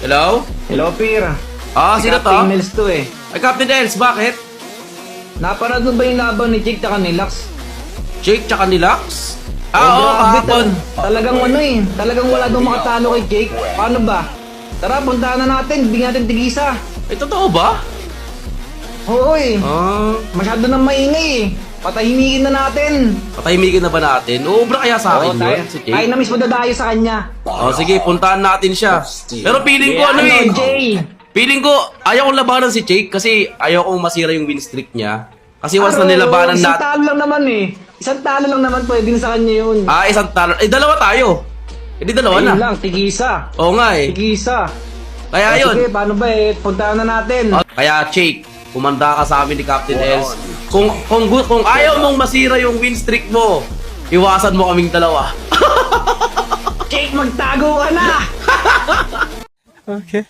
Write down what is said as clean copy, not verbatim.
Hello? Hello, Pir. Sino to? Captain Nels to eh. Ay, Captain Els, bakit? Napanood mo ba yung laban ni Jake tsaka ni Lux? Jake tsaka ni Lux? Oo, grabe, kahapon. Talagang ano eh. Talagang wala daw makatalo kay Jake. Paano ba? Tara, puntahan na natin. Bigyan natin tigisa. Ay, totoo ba? Oo eh. Masyado nang maingay eh. Patahimikin na natin. Patahimikin na ba natin? Ubra kaya sa akin tayo, yun, si tayo Jake? na mismo dadayo sa kanya. Sige, puntahan natin siya. Pero feeling ko Jay? Feeling ko, ayaw kong labanan si Jake kasi ayaw kong masira yung win streak niya. Kasi once na nilabanan Isang natin... talo lang naman eh. Isang talo lang naman pwede na sa kanya yun. Isang talo. Dalawa tayo. Di dalawa na. Ayun lang, tigisa. Oo nga eh. Tigisa. Kaya yun. Sige, paano ba eh? Puntahan na natin. Kaya Jake, kumanda ka sa amin ni Captain Els. Kung ayaw mong masira yung win streak mo, iwasan mo kaming dalawa. Jake, magtago ka na! Okay.